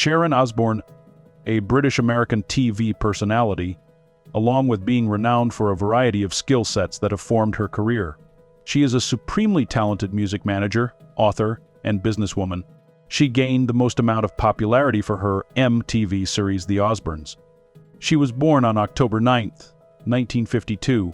Sharon Osbourne, a British-American TV personality, along with being renowned for a variety of skill sets that have formed her career. She is a supremely talented music manager, author, and businesswoman. She gained the most amount of popularity for her MTV series The Osbournes. She was born on October 9, 1952,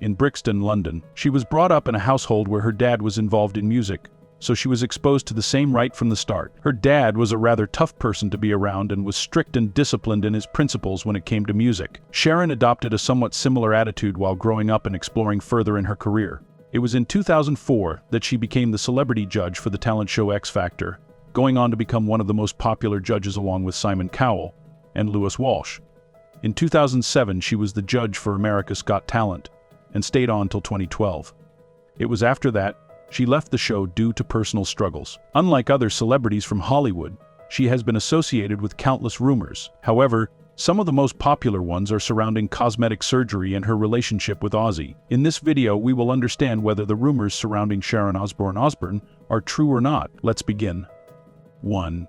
in Brixton, London. She was brought up in a household where her dad was involved in music, so she was exposed to the same right from the start. Her dad was a rather tough person to be around and was strict and disciplined in his principles when it came to music. Sharon adopted a somewhat similar attitude while growing up and exploring further in her career. It was in 2004 that she became the celebrity judge for the talent show X Factor, going on to become one of the most popular judges along with Simon Cowell and Louis Walsh. In 2007, she was the judge for America's Got Talent and stayed on till 2012. It was after that she left the show due to personal struggles. Unlike other celebrities from Hollywood, she has been associated with countless rumors. However, some of the most popular ones are surrounding cosmetic surgery and her relationship with Ozzy. In this video, we will understand whether the rumors surrounding Sharon Osbourne are true or not. Let's begin. 1.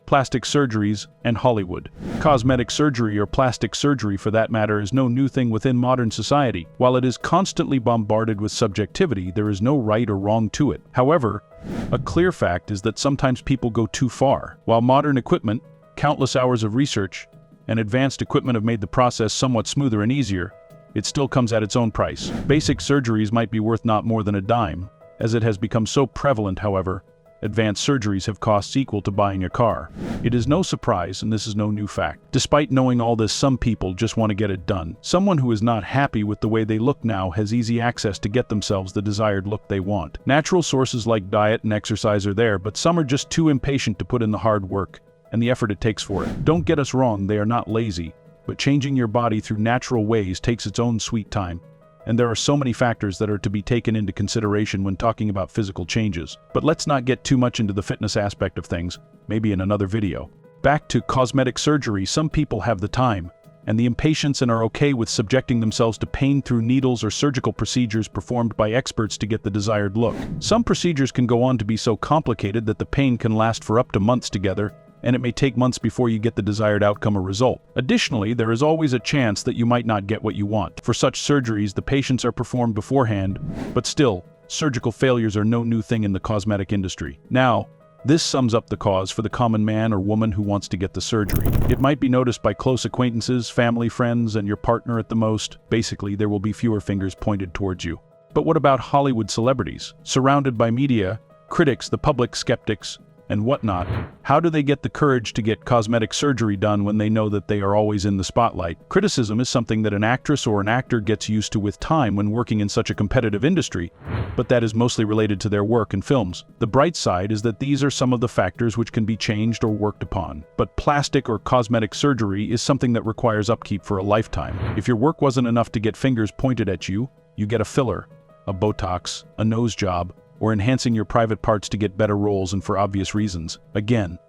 Plastic surgeries and Hollywood. Cosmetic surgery, or plastic surgery for that matter, is no new thing within modern society. While it is constantly bombarded with subjectivity, there is no right or wrong to it. However, a clear fact is that sometimes people go too far. While modern equipment, countless hours of research, and advanced equipment have made the process somewhat smoother and easier, it still comes at its own price. Basic surgeries might be worth not more than a dime. As it has become so prevalent, however, advanced surgeries have costs equal to buying a car. It is no surprise, and this is no new fact. Despite knowing all this, some people just want to get it done. Someone who is not happy with the way they look now has easy access to get themselves the desired look they want. Natural sources like diet and exercise are there, but some are just too impatient to put in the hard work and the effort it takes for it. Don't get us wrong, they are not lazy, but changing your body through natural ways takes its own sweet time. And there are so many factors that are to be taken into consideration when talking about physical changes. But let's not get too much into the fitness aspect of things, maybe in another video. Back to cosmetic surgery, some people have the time and the impatience and are okay with subjecting themselves to pain through needles or surgical procedures performed by experts to get the desired look. Some procedures can go on to be so complicated that the pain can last for up to months together, and it may take months before you get the desired outcome or result. Additionally, there is always a chance that you might not get what you want. For such surgeries, the patients are performed beforehand, but still, surgical failures are no new thing in the cosmetic industry. Now, this sums up the cause for the common man or woman who wants to get the surgery. It might be noticed by close acquaintances, family, friends, and your partner at the most. Basically, there will be fewer fingers pointed towards you. But what about Hollywood celebrities? Surrounded by media, critics, the public, skeptics, and whatnot, how do they get the courage to get cosmetic surgery done when they know that they are always in the spotlight? Criticism is something that an actress or an actor gets used to with time when working in such a competitive industry, but that is mostly related to their work in films. The bright side is that these are some of the factors which can be changed or worked upon. But plastic or cosmetic surgery is something that requires upkeep for a lifetime. If your work wasn't enough to get fingers pointed at you, you get a filler, a Botox, a nose job, or enhancing your private parts to get better roles and for obvious reasons. Again,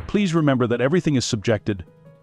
please remember that everything is subjective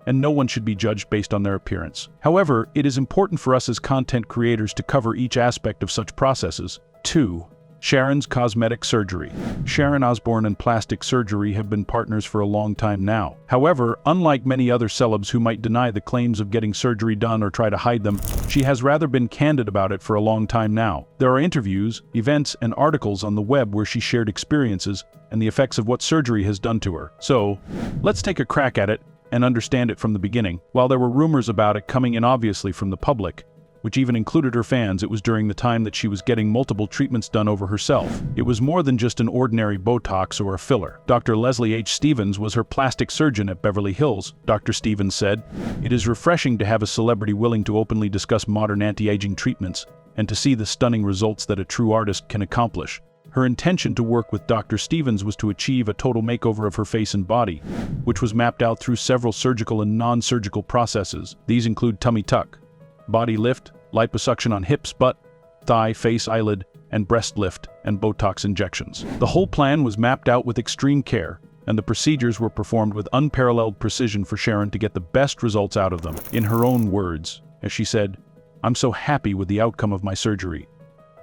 and no one should be judged based on their appearance. However, it is important for us as content creators to cover each aspect of such processes. 2. Sharon's cosmetic surgery. Sharon Osbourne and plastic surgery have been partners for a long time now. However, unlike many other celebs who might deny the claims of getting surgery done or try to hide them, she has rather been candid about it for a long time now. There are interviews, events, and articles on the web where she shared experiences and the effects of what surgery has done to her. So, let's take a crack at it and understand it from the beginning. While there were rumors about it coming in obviously from the public, which even included her fans, it was during the time that she was getting multiple treatments done over herself. It was more than just an ordinary Botox or a filler. Dr. Leslie H. Stevens was her plastic surgeon at Beverly Hills. Dr. Stevens said, "It is refreshing to have a celebrity willing to openly discuss modern anti-aging treatments and to see the stunning results that a true artist can accomplish." Her intention to work with Dr. Stevens was to achieve a total makeover of her face and body, which was mapped out through several surgical and non-surgical processes. These include tummy tuck, body lift, liposuction on hips, butt, thigh, face, eyelid, and breast lift, and Botox injections. The whole plan was mapped out with extreme care, and the procedures were performed with unparalleled precision for Sharon to get the best results out of them. In her own words, as she said, "I'm so happy with the outcome of my surgery.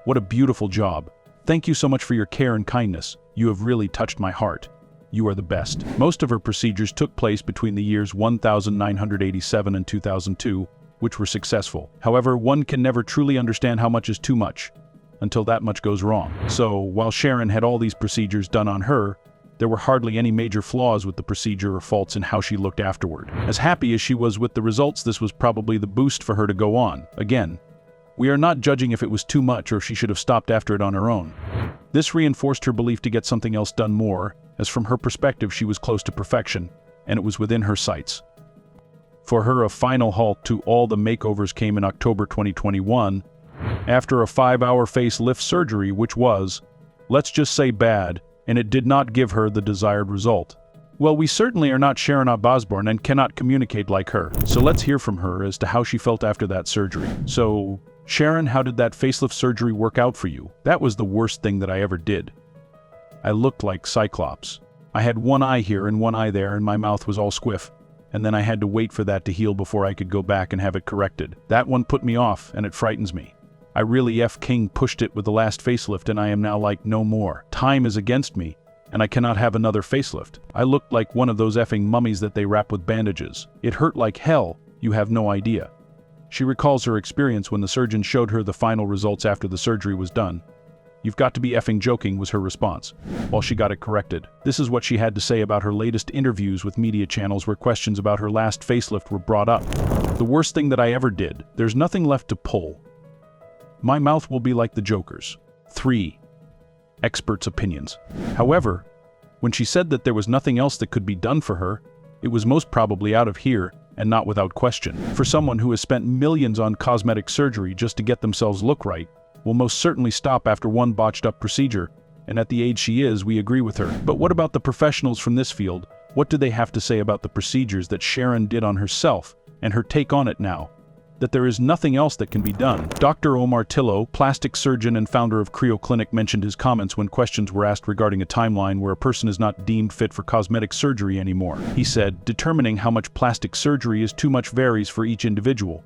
What a beautiful job. Thank you so much for your care and kindness. You have really touched my heart. You are the best. Most of her procedures took place between the years 1987 and 2002, which were successful. However, one can never truly understand how much is too much until that much goes wrong. So, while Sharon had all these procedures done on her, there were hardly any major flaws with the procedure or faults in how she looked afterward. As happy as she was with the results, this was probably the boost for her to go on. Again, we are not judging if it was too much or if she should have stopped after it on her own. This reinforced her belief to get something else done more, as from her perspective she was close to perfection, and it was within her sights. For her, a final halt to all the makeovers came in October 2021, after a 5-hour facelift surgery which was, let's just say, bad, and it did not give her the desired result. Well, we certainly are not Sharon Osbourne and cannot communicate like her, so let's hear from her as to how she felt after that surgery. So, Sharon, how did that facelift surgery work out for you? That was the worst thing that I ever did. I looked like Cyclops. I had one eye here and one eye there, and my mouth was all squiff. And then I had to wait for that to heal before I could go back and have it corrected. That one put me off, and it frightens me. I really King pushed it with the last facelift, and I am now like no more. Time is against me, and I cannot have another facelift. I looked like one of those effing mummies that they wrap with bandages. It hurt like hell, you have no idea. She recalls her experience when the surgeon showed her the final results after the surgery was done. You've got to be effing joking, was her response, while she got it corrected. This is what she had to say about her latest interviews with media channels where questions about her last facelift were brought up. The worst thing that I ever did. There's nothing left to pull. My mouth will be like the Joker's. 3. Experts' opinions. However, when she said that there was nothing else that could be done for her, it was most probably out of here and not without question. For someone who has spent millions on cosmetic surgery just to get themselves look right, will most certainly stop after one botched-up procedure, and at the age she is, we agree with her. But what about the professionals from this field? What do they have to say about the procedures that Sharon did on herself and her take on it now? That there is nothing else that can be done. Dr. Omar Tillo, plastic surgeon and founder of Creo Clinic, mentioned his comments when questions were asked regarding a timeline where a person is not deemed fit for cosmetic surgery anymore. He said, determining how much plastic surgery is too much varies for each individual.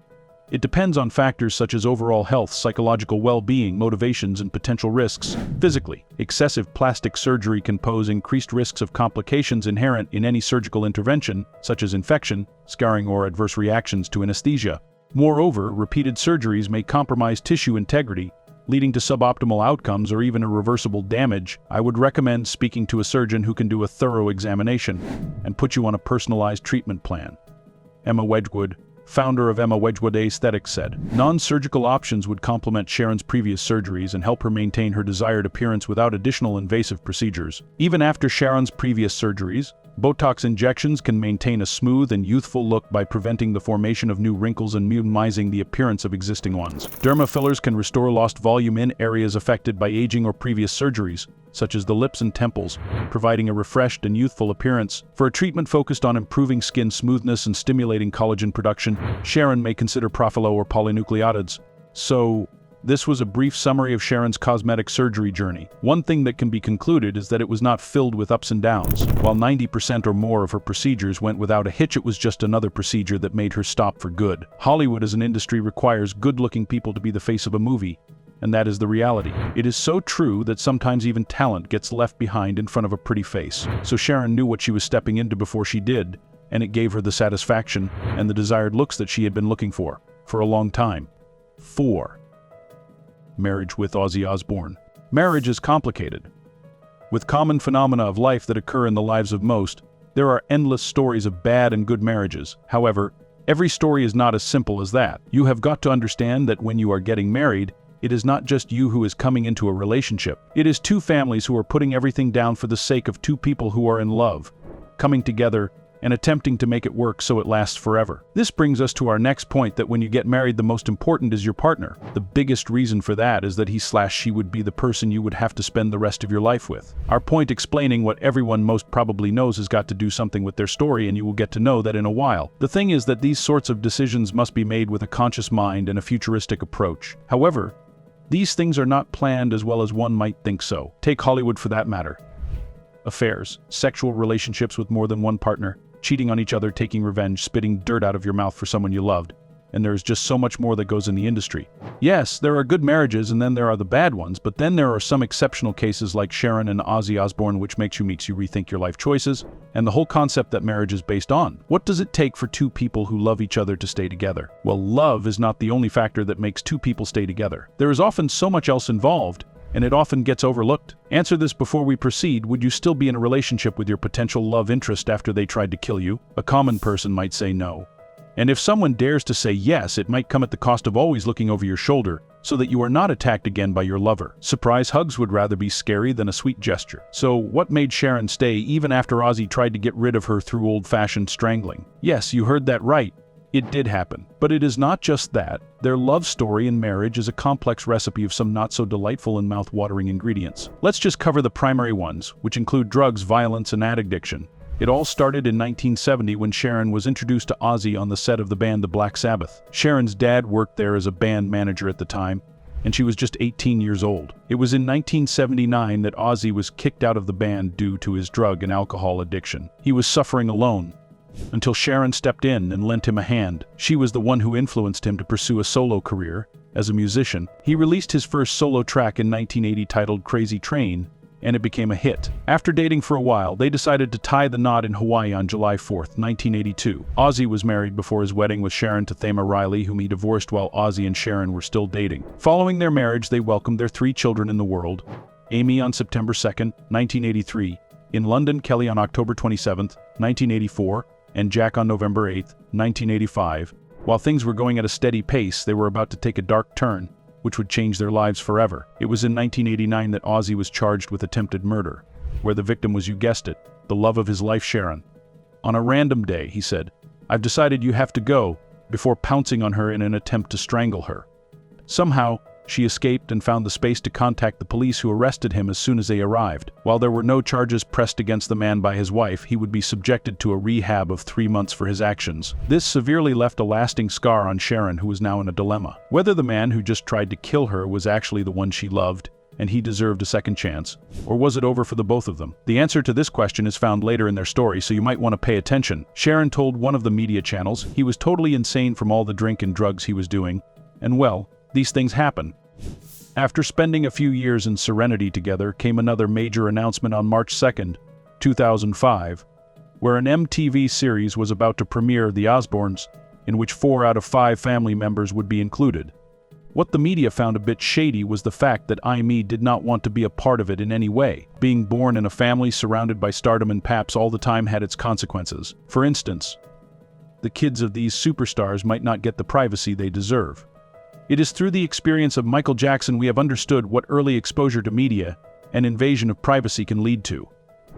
It depends on factors such as overall health, psychological well-being, motivations, and potential risks. Physically, excessive plastic surgery can pose increased risks of complications inherent in any surgical intervention, such as infection, scarring, or adverse reactions to anesthesia. Moreover, repeated surgeries may compromise tissue integrity, leading to suboptimal outcomes or even irreversible damage. I would recommend speaking to a surgeon who can do a thorough examination and put you on a personalized treatment plan. Emma Wedgwood, founder of Emma Wedgwood Aesthetics, said, non-surgical options would complement Sharon's previous surgeries and help her maintain her desired appearance without additional invasive procedures. Even after Sharon's previous surgeries, Botox injections can maintain a smooth and youthful look by preventing the formation of new wrinkles and minimizing the appearance of existing ones. Derma fillers can restore lost volume in areas affected by aging or previous surgeries, such as the lips and temples, providing a refreshed and youthful appearance. For a treatment focused on improving skin smoothness and stimulating collagen production, Sharon may consider Profilo or polynucleotides. So, this was a brief summary of Sharon's cosmetic surgery journey. One thing that can be concluded is that it was not filled with ups and downs. While 90% or more of her procedures went without a hitch, it was just another procedure that made her stop for good. Hollywood as an industry requires good-looking people to be the face of a movie, and that is the reality. It is so true that sometimes even talent gets left behind in front of a pretty face. So Sharon knew what she was stepping into before she did, and it gave her the satisfaction and the desired looks that she had been looking for a long time. 4. Marriage with Ozzy Osbourne. Marriage is complicated. With common phenomena of life that occur in the lives of most, there are endless stories of bad and good marriages. However, every story is not as simple as that. You have got to understand that when you are getting married, it is not just you who is coming into a relationship. It is two families who are putting everything down for the sake of two people who are in love, coming together and attempting to make it work so it lasts forever. This brings us to our next point, that when you get married, the most important is your partner. The biggest reason for that is that he/she would be the person you would have to spend the rest of your life with. Our point explaining what everyone most probably knows has got to do something with their story, and you will get to know that in a while. The thing is that these sorts of decisions must be made with a conscious mind and a futuristic approach. However, these things are not planned as well as one might think so. Take Hollywood for that matter. Affairs, sexual relationships with more than one partner, cheating on each other, taking revenge, spitting dirt out of your mouth for someone you loved. and there's just so much more that goes in the industry. Yes, there are good marriages and then there are the bad ones, but then there are some exceptional cases like Sharon and Ozzy Osbourne, which makes you rethink your life choices and the whole concept that marriage is based on. What does it take for two people who love each other to stay together? Well, love is not the only factor that makes two people stay together. There is often so much else involved, and it often gets overlooked. Answer this before we proceed. Would you still be in a relationship with your potential love interest after they tried to kill you? A common person might say no. And if someone dares to say yes, it might come at the cost of always looking over your shoulder so that you are not attacked again by your lover. Surprise hugs would rather be scary than a sweet gesture. So what made Sharon stay even after Ozzy tried to get rid of her through old-fashioned strangling? Yes, you heard that right. It did happen. But it is not just that. Their love story and marriage is a complex recipe of some not-so-delightful and mouth-watering ingredients. Let's just cover the primary ones, which include drugs, violence, and addiction. It all started in 1970 when Sharon was introduced to Ozzy on the set of the band The Black Sabbath. Sharon's dad worked there as a band manager at the time, and she was just 18 years old. It was in 1979 that Ozzy was kicked out of the band due to his drug and alcohol addiction. He was suffering alone, until Sharon stepped in and lent him a hand. She was the one who influenced him to pursue a solo career as a musician. He released his first solo track in 1980 titled Crazy Train, and it became a hit. After dating for a while, they decided to tie the knot in Hawaii on July 4th, 1982. Ozzy was married before his wedding with Sharon to Thema Riley, whom he divorced while Ozzy and Sharon were still dating. Following their marriage, they welcomed their 3 children in the world: Amy on September 2nd, 1983, in London, Kelly on October 27th, 1984, and Jack on November 8th, 1985. While things were going at a steady pace, they were about to take a dark turn, which would change their lives forever. It was in 1989 that Ozzy was charged with attempted murder, where the victim was, you guessed it, the love of his life, Sharon. On a random day, he said, "I've decided you have to go," before pouncing on her in an attempt to strangle her. Somehow, she escaped and found the space to contact the police, who arrested him as soon as they arrived. While there were no charges pressed against the man by his wife, he would be subjected to a rehab of 3 months for his actions. This severely left a lasting scar on Sharon, who was now in a dilemma. Whether the man who just tried to kill her was actually the one she loved, and he deserved a second chance, or was it over for the both of them? The answer to this question is found later in their story, so you might want to pay attention. Sharon told one of the media channels he was totally insane from all the drink and drugs he was doing, and well, these things happen. After spending a few years in serenity together came another major announcement on March 2nd, 2005, where an MTV series was about to premiere, The Osbournes, in which 4 out of 5 family members would be included. What the media found a bit shady was the fact that Amy did not want to be a part of it in any way. Being born in a family surrounded by stardom and paps all the time had its consequences. For instance, the kids of these superstars might not get the privacy they deserve. It is through the experience of Michael Jackson we have understood what early exposure to media and invasion of privacy can lead to.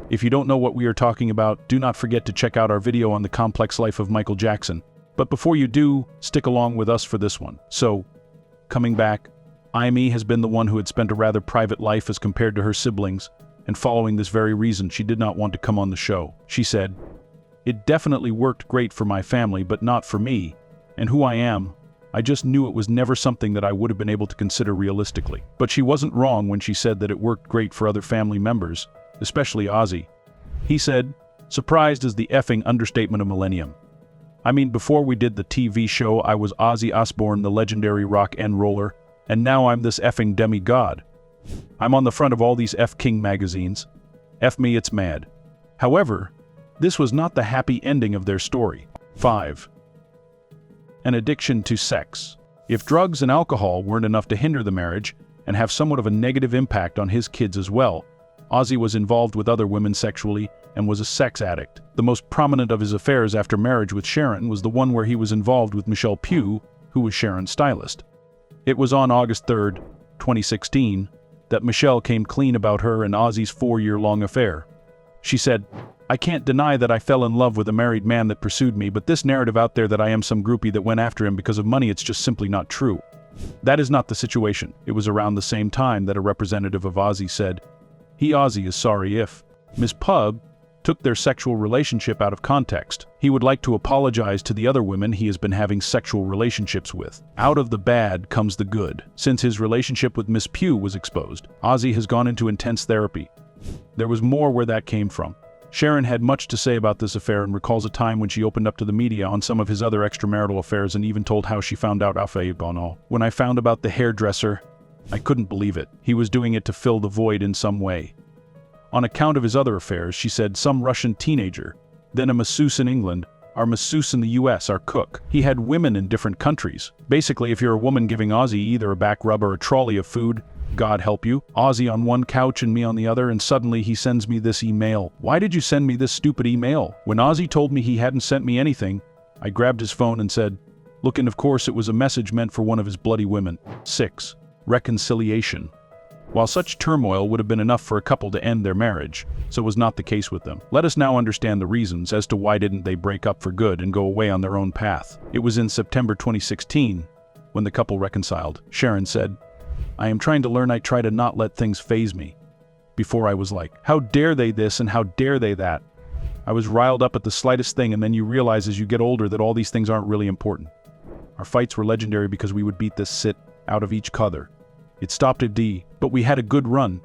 If you don't know what we are talking about, do not forget to check out our video on the complex life of Michael Jackson. But before you do, stick along with us for this one. So, coming back, Amy has been the one who had spent a rather private life as compared to her siblings, and following this very reason, she did not want to come on the show. She said, "It definitely worked great for my family, but not for me, and who I am. I just knew it was never something that I would have been able to consider realistically." But she wasn't wrong when she said that it worked great for other family members, especially Ozzy. He said, "Surprised is the effing understatement of millennium. I mean, before we did the TV show, I was Ozzy Osbourne, the legendary rock and roller, and now I'm this effing demigod. I'm on the front of all these F-King magazines. F me, it's mad." However, this was not the happy ending of their story. 5. An addiction to sex. If drugs and alcohol weren't enough to hinder the marriage and have somewhat of a negative impact on his kids as well, Ozzy was involved with other women sexually and was a sex addict. The most prominent of his affairs after marriage with Sharon was the one where he was involved with Michelle Pugh, who was Sharon's stylist. It was on August 3rd, 2016, that Michelle came clean about her and Ozzy's 4-year-long affair. She said, "I can't deny that I fell in love with a married man that pursued me, but this narrative out there that I am some groupie that went after him because of money, it's just simply not true. That is not the situation." It was around the same time that a representative of Ozzy said, Ozzy is sorry if Ms. Pub took their sexual relationship out of context. He would like to apologize to the other women he has been having sexual relationships with. Out of the bad comes the good. Since his relationship with Miss Pugh was exposed, Ozzy has gone into intense therapy. There was more where that came from. Sharon had much to say about this affair and recalls a time when she opened up to the media on some of his other extramarital affairs and even told how she found out Osbournes. When I found about the hairdresser, I couldn't believe it. He was doing it to fill the void in some way. On account of his other affairs, she said, some Russian teenager, then a masseuse in England, our masseuse in the US, our cook. He had women in different countries. Basically, if you're a woman giving Ozzy either a back rub or a trolley of food, God help you. Ozzy on one couch and me on the other, and suddenly he sends me this email. Why did you send me this stupid email? When Ozzy told me he hadn't sent me anything, I grabbed his phone and said, look, and of course it was a message meant for one of his bloody women. 6. Reconciliation. While such turmoil would have been enough for a couple to end their marriage, so was not the case with them. Let us now understand the reasons as to why didn't they break up for good and go away on their own path. It was in September 2016 when the couple reconciled. Sharon said, I am trying to learn. I try to not let things faze me. Before I was like, how dare they this and how dare they that? I was riled up at the slightest thing, and then you realize as you get older that all these things aren't really important. Our fights were legendary because we would beat the shit out of each other. It stopped at D, but we had a good run.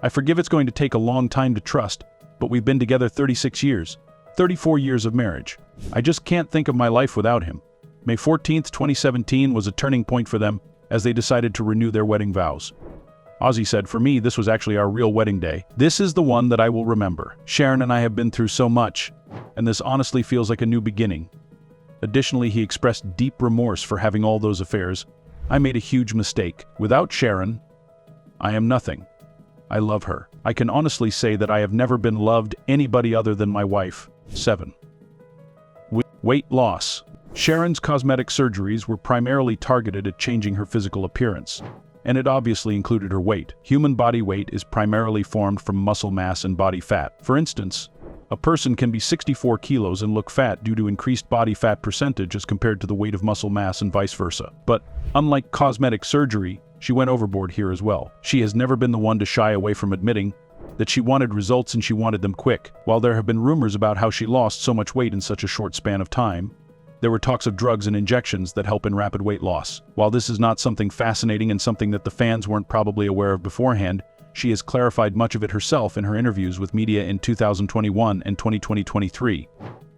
I forgive it's going to take a long time to trust, but we've been together 36 years, 34 years of marriage. I just can't think of my life without him. May 14th, 2017 was a turning point for them as they decided to renew their wedding vows. Ozzy said, for me, this was actually our real wedding day. This is the one that I will remember. Sharon and I have been through so much, and this honestly feels like a new beginning. Additionally, he expressed deep remorse for having all those affairs. I made a huge mistake. Without Sharon, I am nothing. I love her. I can honestly say that I have never been loved anybody other than my wife. 7. Weight loss. Sharon's cosmetic surgeries were primarily targeted at changing her physical appearance, and it obviously included her weight. Human body weight is primarily formed from muscle mass and body fat. For instance, a person can be 64 kilos and look fat due to increased body fat percentage as compared to the weight of muscle mass and vice versa. But unlike cosmetic surgery, she went overboard here as well. She has never been the one to shy away from admitting that she wanted results and she wanted them quick. While there have been rumors about how she lost so much weight in such a short span of time, there were talks of drugs and injections that help in rapid weight loss. While this is not something fascinating and something that the fans weren't probably aware of beforehand, she has clarified much of it herself in her interviews with media in 2021 and 2023.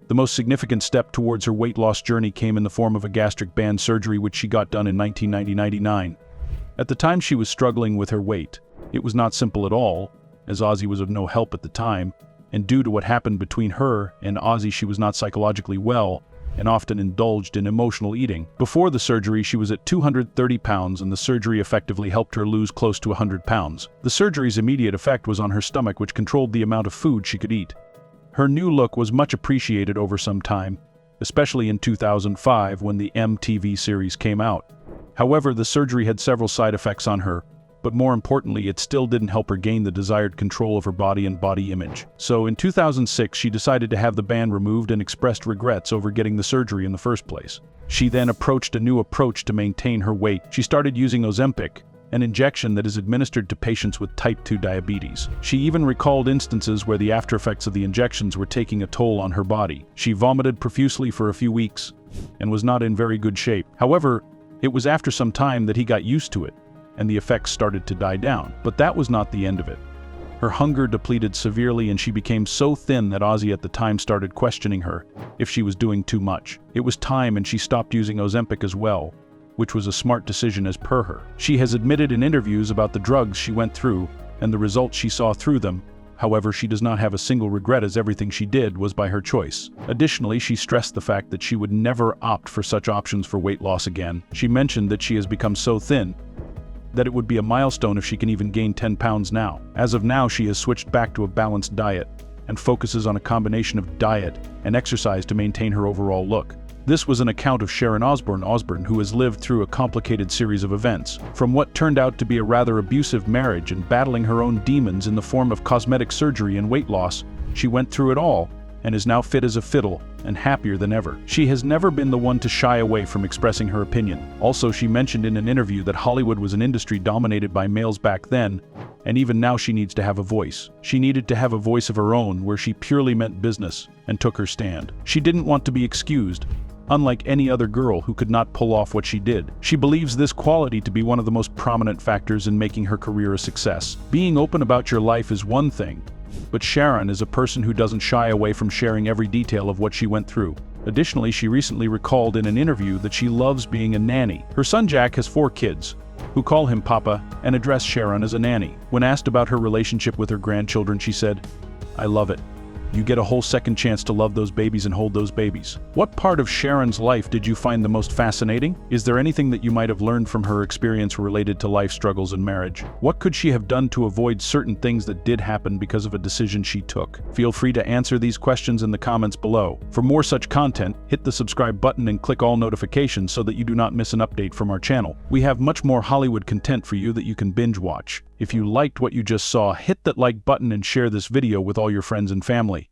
The most significant step towards her weight loss journey came in the form of a gastric band surgery which she got done in 1999. At the time she was struggling with her weight. It was not simple at all, as Ozzy was of no help at the time, and due to what happened between her and Ozzy, she was not psychologically well and often indulged in emotional eating. Before the surgery, she was at 230 pounds, and the surgery effectively helped her lose close to 100 pounds. The surgery's immediate effect was on her stomach, which controlled the amount of food she could eat. Her new look was much appreciated over some time, especially in 2005 when the MTV series came out. However, the surgery had several side effects on her, but more importantly, it still didn't help her gain the desired control of her body and body image. So in 2006, she decided to have the band removed and expressed regrets over getting the surgery in the first place. She then approached a new approach to maintain her weight. She started using Ozempic, an injection that is administered to patients with type 2 diabetes. She even recalled instances where the after effects of the injections were taking a toll on her body. She vomited profusely for a few weeks and was not in very good shape. However, it was after some time that he got used to it, and the effects started to die down. But that was not the end of it. Her hunger depleted severely and she became so thin that Ozzy at the time started questioning her if she was doing too much. It was time and she stopped using Ozempic as well, which was a smart decision as per her. She has admitted in interviews about the drugs she went through and the results she saw through them. However, she does not have a single regret as everything she did was by her choice. Additionally, she stressed the fact that she would never opt for such options for weight loss again. She mentioned that she has become so thin that it would be a milestone if she can even gain 10 pounds now. As of now, she has switched back to a balanced diet and focuses on a combination of diet and exercise to maintain her overall look. This was an account of Sharon Osbourne, who has lived through a complicated series of events. From what turned out to be a rather abusive marriage and battling her own demons in the form of cosmetic surgery and weight loss, she went through it all and is now fit as a fiddle and happier than ever. She has never been the one to shy away from expressing her opinion. Also, she mentioned in an interview that Hollywood was an industry dominated by males back then, and even now she needs to have a voice. She needed to have a voice of her own where she purely meant business and took her stand. She didn't want to be excused, unlike any other girl who could not pull off what she did. She believes this quality to be one of the most prominent factors in making her career a success. Being open about your life is one thing, But Sharon is a person who doesn't shy away from sharing every detail of what she went through. Additionally, she recently recalled in an interview that she loves being a nanny. Her son Jack has 4 kids, who call him Papa and address Sharon as a nanny. When asked about her relationship with her grandchildren, she said, "I love it. You get a whole second chance to love those babies and hold those babies." What part of Sharon's life did you find the most fascinating? Is there anything that you might have learned from her experience related to life struggles and marriage? What could she have done to avoid certain things that did happen because of a decision she took? Feel free to answer these questions in the comments below. For more such content, hit the subscribe button and click all notifications so that you do not miss an update from our channel. We have much more Hollywood content for you that you can binge watch. If you liked what you just saw, hit that like button and share this video with all your friends and family.